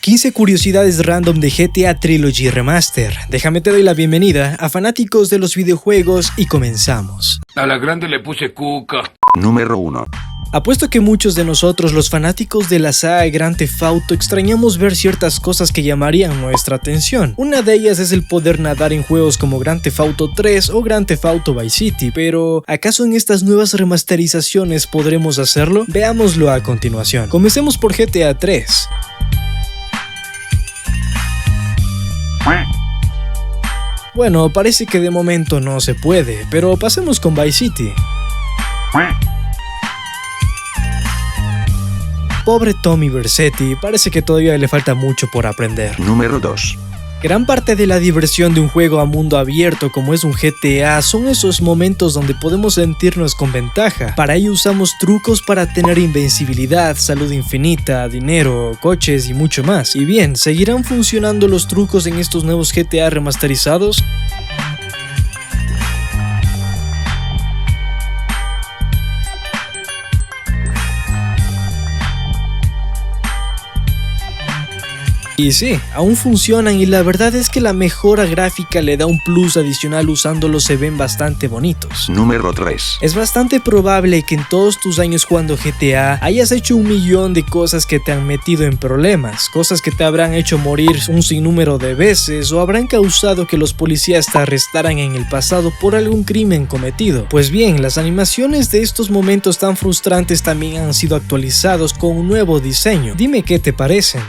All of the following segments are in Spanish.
15 curiosidades random de GTA Trilogy Remaster. Déjame te doy la bienvenida a fanáticos de los videojuegos y comenzamos. A la grande le puse cuca. Número 1. Apuesto que muchos de nosotros, los fanáticos de la saga Grand Theft Auto, extrañamos ver ciertas cosas que llamarían nuestra atención. Una de ellas es el poder nadar en juegos como Grand Theft Auto 3 o Grand Theft Auto Vice City, pero ¿acaso en estas nuevas remasterizaciones podremos hacerlo? Veámoslo a continuación. Comencemos por GTA 3. Bueno, parece que de momento no se puede, pero pasemos con Vice City. Pobre Tommy Vercetti, parece que todavía le falta mucho por aprender. Número 2. Gran parte de la diversión de un juego a mundo abierto como es un GTA son esos momentos donde podemos sentirnos con ventaja. Para ello usamos trucos para tener invencibilidad, salud infinita, dinero, coches y mucho más. Y bien, ¿seguirán funcionando los trucos en estos nuevos GTA remasterizados? Y sí, aún funcionan y la verdad es que la mejora gráfica le da un plus adicional, usándolos se ven bastante bonitos. Número 3. Es bastante probable que en todos tus años jugando GTA hayas hecho un millón de cosas que te han metido en problemas, cosas que te habrán hecho morir un sinnúmero de veces o habrán causado que los policías te arrestaran en el pasado por algún crimen cometido. Pues bien, las animaciones de estos momentos tan frustrantes también han sido actualizados con un nuevo diseño. Dime qué te parecen.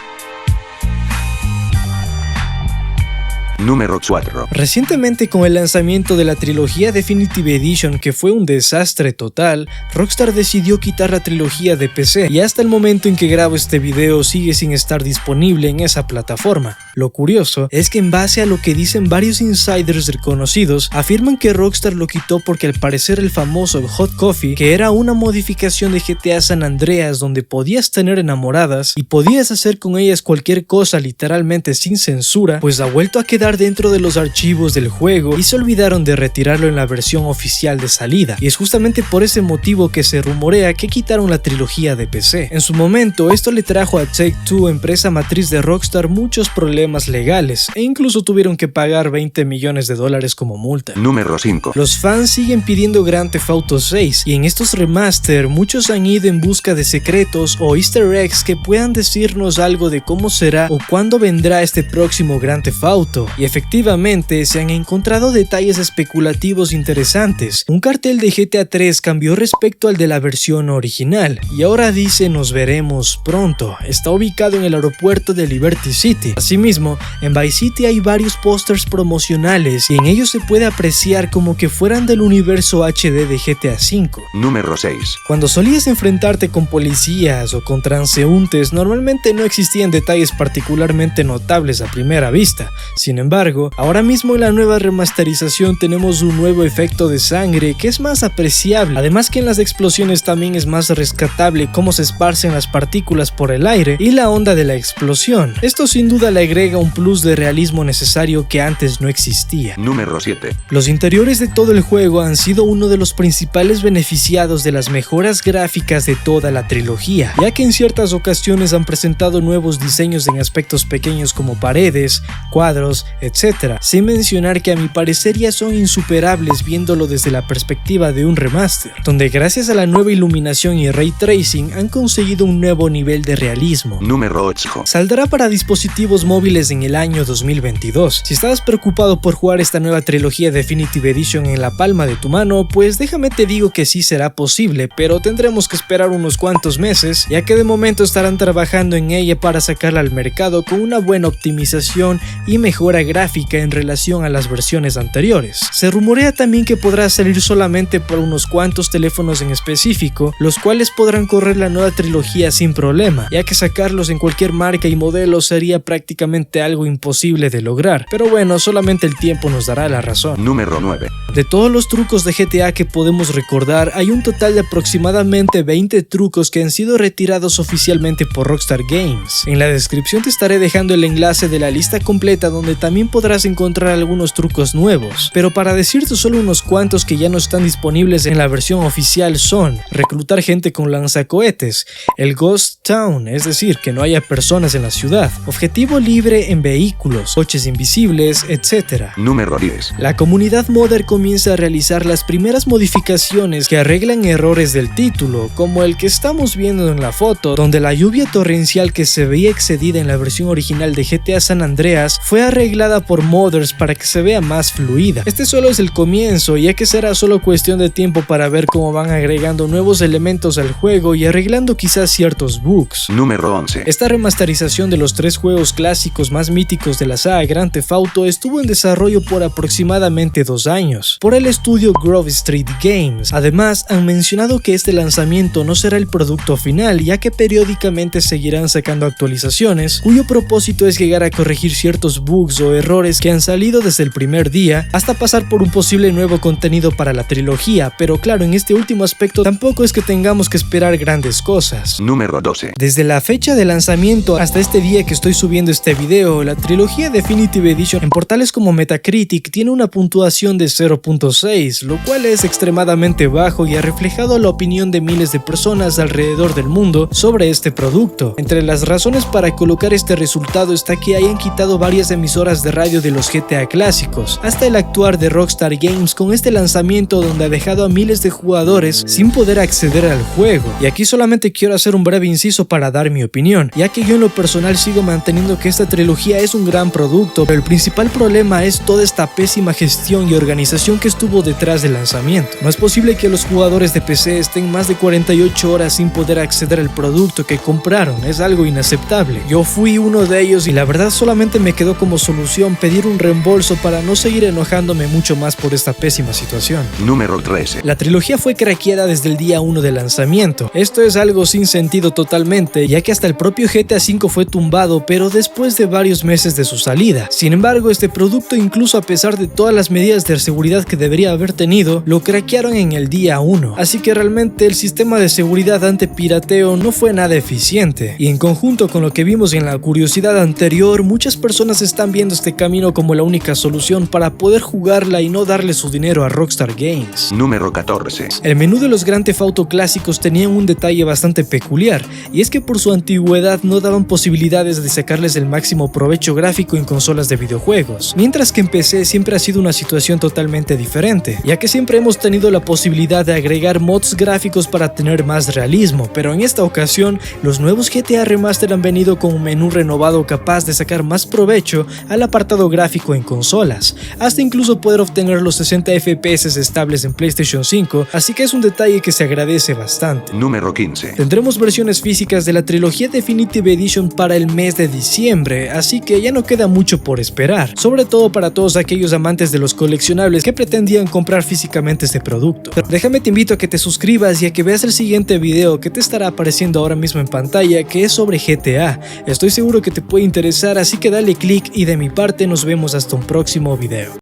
Número 4. Recientemente, con el lanzamiento de la trilogía Definitive Edition, que fue un desastre total, Rockstar decidió quitar la trilogía de PC y hasta el momento en que grabo este video sigue sin estar disponible en esa plataforma. Lo curioso es que en base a lo que dicen varios insiders reconocidos, afirman que Rockstar lo quitó porque al parecer el famoso Hot Coffee, que era una modificación de GTA San Andreas donde podías tener enamoradas y podías hacer con ellas cualquier cosa literalmente sin censura, pues ha vuelto a quedar dentro de los archivos del juego y se olvidaron de retirarlo en la versión oficial de salida, y es justamente por ese motivo que se rumorea que quitaron la trilogía de PC. En su momento esto le trajo a Take-Two, empresa matriz de Rockstar, muchos problemas legales e incluso tuvieron que pagar $20 millones como multa. Número 5. Los fans siguen pidiendo Grand Theft Auto 6 y en estos remaster muchos han ido en busca de secretos o easter eggs que puedan decirnos algo de cómo será o cuándo vendrá este próximo Grand Theft Auto. Y efectivamente se han encontrado detalles especulativos interesantes. Un cartel de GTA 3 cambió respecto al de la versión original y ahora dice "nos veremos pronto". Está ubicado en el aeropuerto de Liberty City. Asimismo, en Vice City hay varios pósters promocionales y en ellos se puede apreciar como que fueran del universo HD de GTA V. Número 6. Cuando solías enfrentarte con policías o con transeúntes, normalmente no existían detalles particularmente notables a primera vista. Sin embargo, ahora mismo en la nueva remasterización tenemos un nuevo efecto de sangre que es más apreciable, además que en las explosiones también es más rescatable cómo se esparcen las partículas por el aire y la onda de la explosión. Esto sin duda le agrega un plus de realismo necesario que antes no existía. Número 7. Los interiores de todo el juego han sido uno de los principales beneficiados de las mejoras gráficas de toda la trilogía, ya que en ciertas ocasiones han presentado nuevos diseños en aspectos pequeños como paredes, cuadros, etc. Sin mencionar que a mi parecer ya son insuperables viéndolo desde la perspectiva de un remaster, donde gracias a la nueva iluminación y ray tracing han conseguido un nuevo nivel de realismo. Número 8. Saldrá para dispositivos móviles en el año 2022. Si estabas preocupado por jugar esta nueva trilogía Definitive Edition en la palma de tu mano, pues déjame te digo que sí será posible, pero tendremos que esperar unos cuantos meses, ya que de momento estarán trabajando en ella para sacarla al mercado con una buena optimización y mejora gráfica en relación a las versiones anteriores. Se rumorea también que podrá salir solamente por unos cuantos teléfonos en específico, los cuales podrán correr la nueva trilogía sin problema, ya que sacarlos en cualquier marca y modelo sería prácticamente algo imposible de lograr, pero bueno, solamente el tiempo nos dará la razón. Número 9. De todos los trucos de GTA que podemos recordar, hay un total de aproximadamente 20 trucos que han sido retirados oficialmente por Rockstar Games. En la descripción te estaré dejando el enlace de la lista completa donde también también podrás encontrar algunos trucos nuevos, pero para decirte solo unos cuantos que ya no están disponibles en la versión oficial son: reclutar gente con lanzacohetes, el Ghost Town, es decir, que no haya personas en la ciudad, objetivo libre en vehículos, coches invisibles, etc. Número 10. La comunidad modder comienza a realizar las primeras modificaciones que arreglan errores del título, como el que estamos viendo en la foto, donde la lluvia torrencial que se veía excedida en la versión original de GTA San Andreas fue arreglada por modders para que se vea más fluida. Este solo es el comienzo, ya que será solo cuestión de tiempo para ver cómo van agregando nuevos elementos al juego y arreglando quizás ciertos bugs. Número 11. Esta remasterización de los 3 juegos clásicos más míticos de la saga Grand Theft Auto estuvo en desarrollo por aproximadamente 2 años, por el estudio Grove Street Games. Además, han mencionado que este lanzamiento no será el producto final, ya que periódicamente seguirán sacando actualizaciones, cuyo propósito es llegar a corregir ciertos bugs o errores que han salido desde el primer día, hasta pasar por un posible nuevo contenido para la trilogía, pero claro, en este último aspecto tampoco es que tengamos que esperar grandes cosas. Número 12. Desde la fecha de lanzamiento hasta este día que estoy subiendo este video, la trilogía Definitive Edition en portales como Metacritic tiene una puntuación de 0.6, lo cual es extremadamente bajo y ha reflejado la opinión de miles de personas alrededor del mundo sobre este producto. Entre las razones para colocar este resultado está que hayan quitado varias emisoras de radio de los GTA clásicos, hasta el actuar de Rockstar Games con este lanzamiento donde ha dejado a miles de jugadores sin poder acceder al juego. Y aquí solamente quiero hacer un breve inciso para dar mi opinión, ya que yo en lo personal sigo manteniendo que esta trilogía es un gran producto, pero el principal problema es toda esta pésima gestión y organización que estuvo detrás del lanzamiento. No es posible que los jugadores de PC estén más de 48 horas sin poder acceder al producto que compraron, es algo inaceptable. Yo fui uno de ellos y la verdad solamente me quedó como solución pedir un reembolso para no seguir enojándome mucho más por esta pésima situación. Número 13. La trilogía fue craqueada desde el día 1 del lanzamiento. Esto es algo sin sentido totalmente, ya que hasta el propio GTA V fue tumbado, pero después de varios meses de su salida. Sin embargo, este producto, incluso a pesar de todas las medidas de seguridad que debería haber tenido, lo craquearon en el día 1. Así que realmente el sistema de seguridad ante pirateo no fue nada eficiente. Y en conjunto con lo que vimos en la curiosidad anterior, muchas personas están viendo este camino como la única solución para poder jugarla y no darle su dinero a Rockstar Games. Número 14. El menú de los Grand Theft Auto clásicos tenía un detalle bastante peculiar, y es que por su antigüedad no daban posibilidades de sacarles el máximo provecho gráfico en consolas de videojuegos, mientras que en PC siempre ha sido una situación totalmente diferente, ya que siempre hemos tenido la posibilidad de agregar mods gráficos para tener más realismo, pero en esta ocasión los nuevos GTA Remaster han venido con un menú renovado capaz de sacar más provecho al apartado gráfico en consolas, hasta incluso poder obtener los 60 FPS estables en PlayStation 5, así que es un detalle que se agradece bastante. Número 15. Tendremos versiones físicas de la trilogía Definitive Edition para el mes de diciembre, así que ya no queda mucho por esperar, sobre todo para todos aquellos amantes de los coleccionables que pretendían comprar físicamente este producto. Déjame te invito a que te suscribas y a que veas el siguiente video que te estará apareciendo ahora mismo en pantalla, que es sobre GTA. Estoy seguro que te puede interesar, así que dale click y de mi parte nos vemos hasta un próximo video.